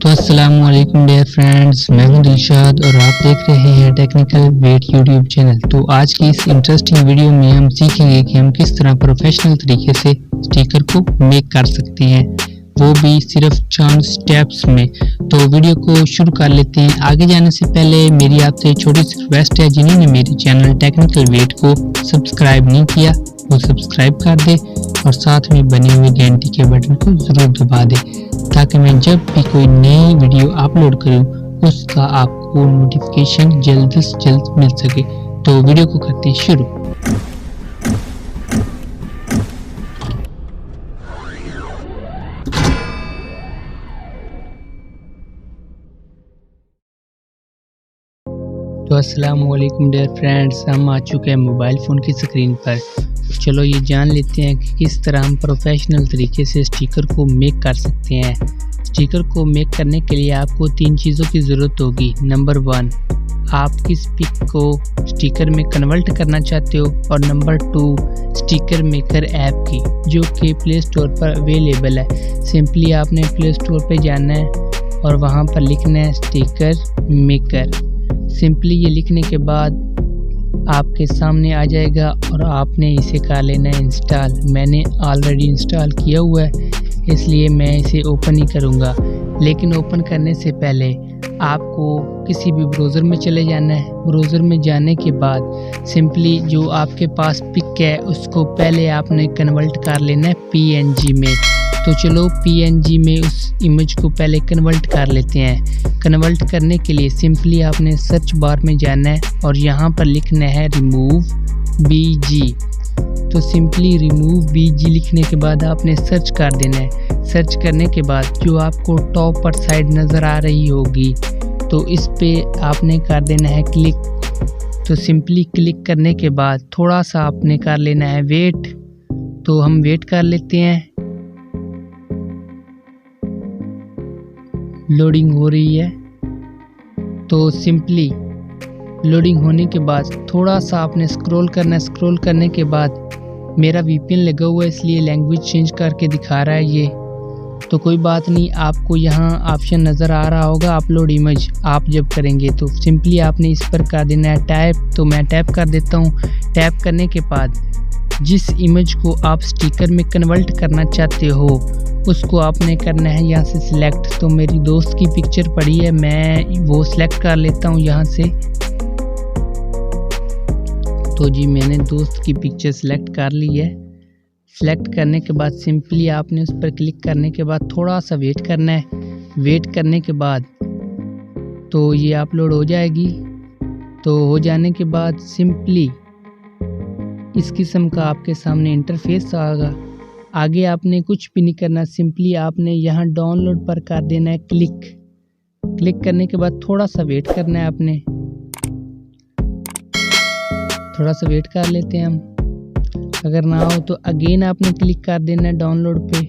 तो अस्सलामुअलैकुम dear friends, मैं हूं दिलशाद और आप देख रहे हैं टेक्निकल वेट यूट्यूब चैनल। तो आज की इस इंटरेस्टिंग वीडियो में हम सीखेंगे कि हम किस तरह प्रोफेशनल तरीके से स्टिकर को मेक कर सकते हैं, वो भी सिर्फ चंद स्टेप्स में। तो वीडियो को शुरू कर लेते हैं। आगे जाने से पहले मेरी आपसे छोटी सी रिक्वेस्ट है, जिन्होंने मेरे चैनल टेक्निकल वेट को सब्सक्राइब नहीं किया वो सब्सक्राइब कर दे और साथ में बने हुए घंटी के बटन को ज़रूर दबा दे, ताकि मैं जब भी कोई नई वीडियो अपलोड करूं उसका आपको नोटिफिकेशन जल्द से जल्द मिल सके। तो वीडियो को करते हैं शुरू। तो अस्सलाम वालेकुम डियर फ्रेंड्स, हम आ चुके हैं मोबाइल फ़ोन की स्क्रीन पर। चलो ये जान लेते हैं कि किस तरह हम प्रोफेशनल तरीके से स्टिकर को मेक कर सकते हैं। स्टिकर को मेक करने के लिए आपको 3 चीज़ों की ज़रूरत होगी। नंबर 1, आप किस पिक को स्टिकर में कन्वर्ट करना चाहते हो, और नंबर 2, स्टिकर मेकर ऐप की, जो कि प्ले स्टोर पर अवेलेबल है। सिंपली आपने प्ले स्टोर पर जाना है और वहाँ पर लिखना है स्टिकर मेकर। सिंपली ये लिखने के बाद आपके सामने आ जाएगा और आपने इसे कर लेना है इंस्टॉल। मैंने ऑलरेडी इंस्टॉल किया हुआ है, इसलिए मैं इसे ओपन ही करूँगा। लेकिन ओपन करने से पहले आपको किसी भी ब्राउज़र में चले जाना है। ब्राउज़र में जाने के बाद सिंपली जो आपके पास पिक है उसको पहले आपने कन्वर्ट कर लेना है PNG में। तो चलो PNG में उस इमेज को पहले कन्वर्ट कर लेते हैं। कन्वर्ट करने के लिए सिंपली आपने सर्च बार में जाना है और यहाँ पर लिखना है रिमूव BG। तो सिंपली रिमूव BG लिखने के बाद आपने सर्च कर देना है। सर्च करने के बाद जो आपको टॉप पर साइड नज़र आ रही होगी, तो इस पे आपने कर देना है क्लिक। तो सिंपली क्लिक करने के बाद थोड़ा सा आपने कर लेना है वेट। तो हम वेट कर लेते हैं। लोडिंग हो रही है। तो सिंपली लोडिंग होने के बाद थोड़ा सा आपने स्क्रॉल करना है। स्क्रॉल करने के बाद मेरा VPN लगा हुआ है, इसलिए लैंग्वेज चेंज करके दिखा रहा है ये। तो कोई बात नहीं, आपको यहाँ ऑप्शन नज़र आ रहा होगा अपलोड इमेज। आप जब करेंगे तो सिंपली आपने इस पर कर देना है टैप। तो मैं टैप कर देता हूँ। टैप करने के बाद जिस इमेज को आप स्टिकर में कन्वर्ट करना चाहते हो उसको आपने करना है यहाँ से सिलेक्ट। तो मेरी दोस्त की पिक्चर पड़ी है, मैं वो सिलेक्ट कर लेता हूँ यहाँ से। तो जी मैंने दोस्त की पिक्चर सिलेक्ट कर ली है। सिलेक्ट करने के बाद सिंपली आपने उस पर क्लिक करने के बाद थोड़ा सा वेट करना है। वेट करने के बाद तो ये अपलोड हो जाएगी। तो हो जाने के बाद सिंपली इस किस्म का आपके सामने इंटरफेस आएगा। आगे आपने कुछ भी नहीं करना, सिंपली आपने यहाँ डाउनलोड पर कर देना है क्लिक। क्लिक करने के बाद थोड़ा सा वेट करना है आपने। थोड़ा सा वेट कर लेते हैं हम। अगर ना हो तो अगेन आपने क्लिक कर देना है डाउनलोड पे।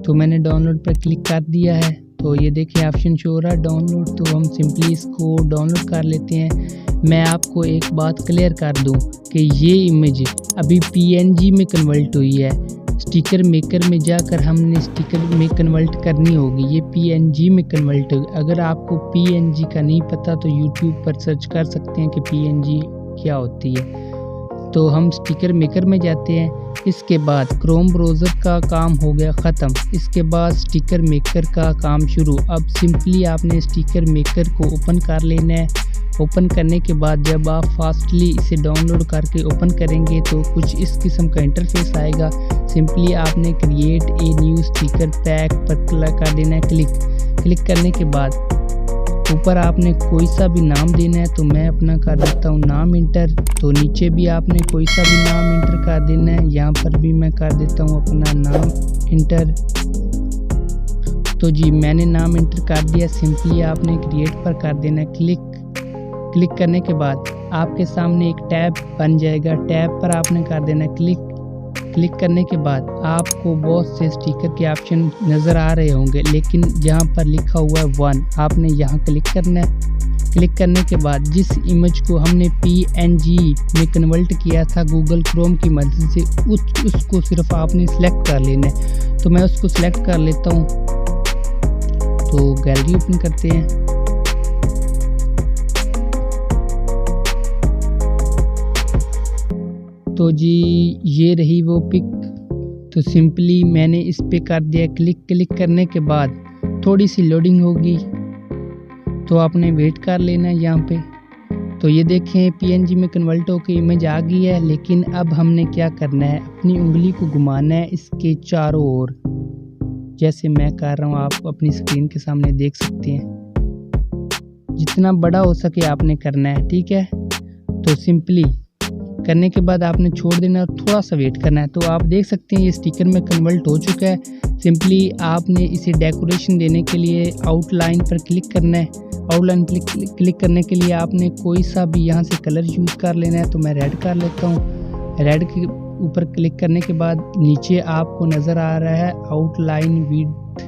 तो मैंने डाउनलोड पर क्लिक कर दिया है। तो ये देखिए ऑप्शन शो हो रहा है डाउनलोड। तो हम सिंपली इसको डाउनलोड कर लेते हैं। मैं आपको एक बात क्लियर कर दूं कि ये इमेज अभी PNG में कन्वर्ट हुई है। स्टिकर मेकर में जाकर हमने स्टिकर में कन्वर्ट करनी होगी। ये PNG में कन्वर्ट होगी। अगर आपको PNG का नहीं पता तो YouTube पर सर्च कर सकते हैं कि PNG क्या होती है। तो हम स्टिकर मेकर में जाते हैं। इसके बाद क्रोम ब्राउज़र का काम हो गया ख़त्म। इसके बाद स्टिकर मेकर का काम शुरू। अब सिंपली आपने स्टिकर मेकर को ओपन कर लेना है। ओपन करने के बाद जब आप फास्टली इसे डाउनलोड करके ओपन करेंगे तो कुछ इस किस्म का इंटरफेस आएगा। सिंपली आपने create a new sticker pack पर कर देना है क्लिक। क्लिक करने के बाद ऊपर आपने कोई सा भी नाम देना है। तो मैं अपना कर देता हूँ नाम इंटर। तो नीचे भी आपने कोई सा भी नाम इंटर कर देना है। यहाँ पर भी मैं कर देता हूँ अपना नाम इंटर। तो जी मैंने नाम इंटर कर दिया। सिंपली आपने क्रिएट पर कर देना है क्लिक। क्लिक करने के बाद आपके सामने एक टैब बन जाएगा। टैब पर आपने कर देना है क्लिक। क्लिक करने के बाद आपको बहुत से स्टिकर के ऑप्शन नज़र आ रहे होंगे, लेकिन जहाँ पर लिखा हुआ है 1 आपने यहाँ क्लिक करना है। क्लिक करने के बाद जिस इमेज को हमने PNG में कन्वर्ट किया था गूगल क्रोम की मदद से उसको सिर्फ आपने सिलेक्ट कर लेना है। तो मैं उसको सिलेक्ट कर लेता हूँ। तो गैलरी ओपन करते हैं। तो जी ये रही वो पिक। तो सिंपली मैंने इस पे कर दिया क्लिक। क्लिक करने के बाद थोड़ी सी लोडिंग होगी, तो आपने वेट कर लेना है यहाँ पे। तो ये देखें PNG में कन्वर्ट होकर इमेज आ गई है। लेकिन अब हमने क्या करना है, अपनी उंगली को घुमाना है इसके चारों ओर, जैसे मैं कर रहा हूँ, आप अपनी स्क्रीन के सामने देख सकते हैं। जितना बड़ा हो सके आपने करना है, ठीक है। तो सिंपली करने के बाद आपने छोड़ देना और थोड़ा सा वेट करना है। तो आप देख सकते हैं ये स्टिकर में कन्वर्ट हो चुका है। सिंपली आपने इसे डेकोरेशन देने के लिए आउटलाइन पर क्लिक करना है। आउटलाइन क्लिक करने के लिए आपने कोई सा भी यहाँ से कलर यूज़ कर लेना है। तो मैं रेड कर लेता हूँ। रेड के ऊपर क्लिक करने के बाद नीचे आपको नज़र आ रहा है आउटलाइन विड्थ,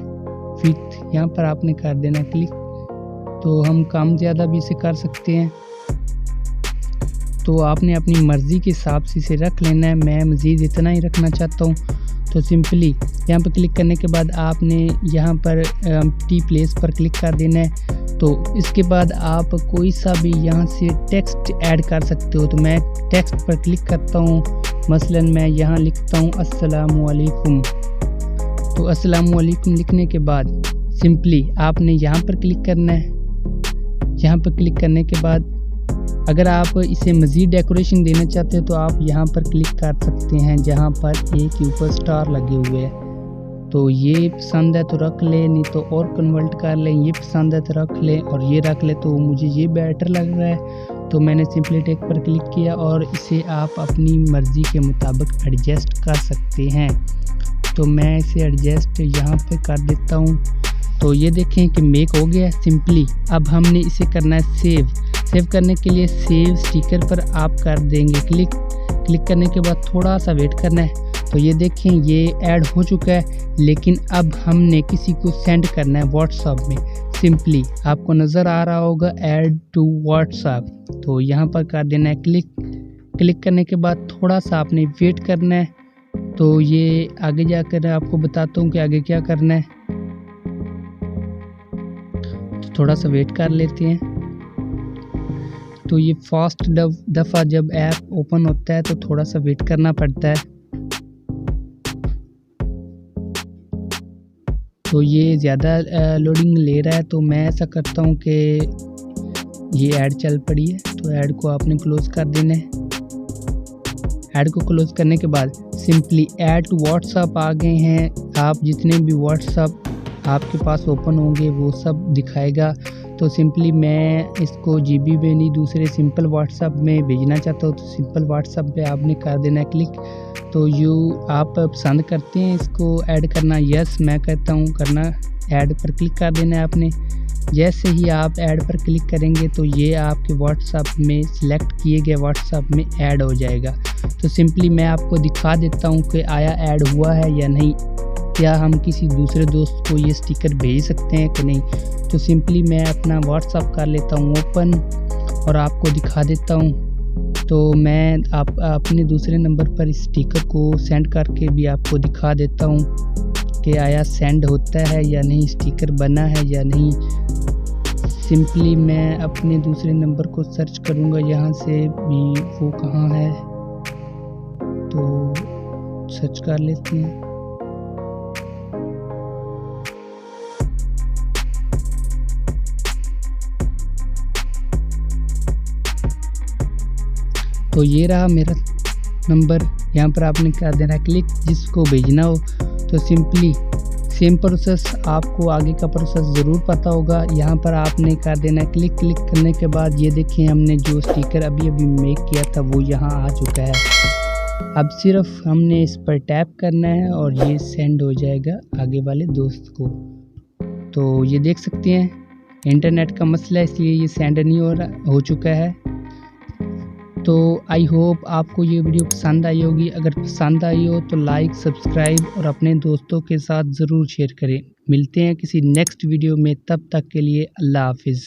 यहाँ पर आपने कर देना है क्लिक। तो हम कम ज़्यादा भी इसे कर सकते हैं। तो आपने अपनी मर्ज़ी के हिसाब से इसे रख लेना है। मैं मज़ीद इतना ही रखना चाहता हूँ। तो सिंपली यहाँ पर क्लिक करने के बाद आपने यहाँ पर टी प्लेस पर क्लिक कर देना है। तो इसके बाद आप कोई सा भी यहाँ से टेक्स्ट ऐड कर सकते हो। तो मैं टेक्स्ट पर क्लिक करता हूँ। मसलन मैं यहाँ लिखता हूँ अस्सलामु अलैकुम। तो अस्सलामु अलैकुम लिखने के बाद सिंपली आपने यहाँ पर क्लिक करना है। यहाँ पर क्लिक करने के बाद अगर आप इसे मज़ीद डेकोरेशन देना चाहते हो तो आप यहाँ पर क्लिक कर सकते हैं, जहाँ पर एक के ऊपर स्टार लगे हुए हैं। तो ये पसंद है तो रख ले, नहीं तो और कन्वर्ट कर लें। ये पसंद है तो रख ले और ये रख ले, तो मुझे ये बेटर लग रहा है। तो मैंने सिंपली टेक पर क्लिक किया और इसे आप अपनी मर्ज़ी के मुताबिक एडजस्ट कर सकते हैं। तो मैं इसे एडजस्ट यहाँ पे कर देता हूँ। तो ये देखें कि मेक हो गया। सिंपली अब हमने इसे करना है सेव। सेव करने के लिए सेव स्टिकर पर आप कर देंगे क्लिक। क्लिक करने के बाद थोड़ा सा वेट करना है। तो ये देखें ये ऐड हो चुका है। लेकिन अब हमने किसी को सेंड करना है व्हाट्सएप में। सिंपली आपको नज़र आ रहा होगा ऐड टू व्हाट्सएप। तो यहाँ पर कर देना है क्लिक। क्लिक करने के बाद थोड़ा सा आपने वेट करना है। तो ये आगे जाकर आपको बताता हूँ कि आगे क्या करना है। तो थोड़ा सा वेट कर लेते हैं। तो ये फर्स्ट दफ़ा जब ऐप ओपन होता है तो थोड़ा सा वेट करना पड़ता है। तो ये ज़्यादा लोडिंग ले रहा है, तो मैं ऐसा करता हूँ कि ये ऐड चल पड़ी है। तो ऐड को आपने क्लोज़ कर देना है। ऐड को क्लोज़ करने के बाद सिंपली ऐड टू व्हाट्सएप आ गए हैं। आप जितने भी व्हाट्सएप आपके पास ओपन होंगे वो सब दिखाएगा। तो सिंपली मैं इसको GB में नहीं, दूसरे सिंपल व्हाट्सएप में भेजना चाहता हूँ। तो सिंपल व्हाट्सएप पे आपने कर देना है क्लिक। तो आप पसंद करते हैं इसको ऐड करना? यस मैं कहता हूँ करना। ऐड पर क्लिक कर देना है आपने। जैसे ही आप ऐड पर क्लिक करेंगे तो ये आपके व्हाट्सएप में सिलेक्ट किए गए व्हाट्सएप में ऐड हो जाएगा। तो सिंपली मैं आपको दिखा देता हूँ कि आया ऐड हुआ है या नहीं, क्या हम किसी दूसरे दोस्त को ये स्टिकर भेज सकते हैं कि नहीं। तो सिंपली मैं अपना व्हाट्सएप कर लेता हूँ ओपन और आपको दिखा देता हूँ। तो मैं अपने दूसरे नंबर पर इस स्टिकर को सेंड करके भी आपको दिखा देता हूँ कि आया सेंड होता है या नहीं, स्टिकर बना है या नहीं। सिंपली मैं अपने दूसरे नंबर को सर्च करूँगा यहाँ से भी, वो कहाँ है, तो सर्च कर लेते हैं। तो ये रहा मेरा नंबर। यहाँ पर आपने कर देना क्लिक जिसको भेजना हो। तो सिंपली सेम प्रोसेस, आपको आगे का प्रोसेस ज़रूर पता होगा। यहाँ पर आपने कर देना क्लिक। क्लिक करने के बाद ये देखिए हमने जो स्टिकर अभी मेक किया था वो यहाँ आ चुका है। अब सिर्फ हमने इस पर टैप करना है और ये सेंड हो जाएगा आगे वाले दोस्त को। तो ये देख सकते हैं इंटरनेट का मसला है इसलिए ये सेंड नहीं हो चुका है। तो आई होप आपको ये वीडियो पसंद आई होगी। अगर पसंद आई हो तो लाइक, सब्सक्राइब और अपने दोस्तों के साथ ज़रूर शेयर करें। मिलते हैं किसी नेक्स्ट वीडियो में, तब तक के लिए अल्लाह हाफिज़।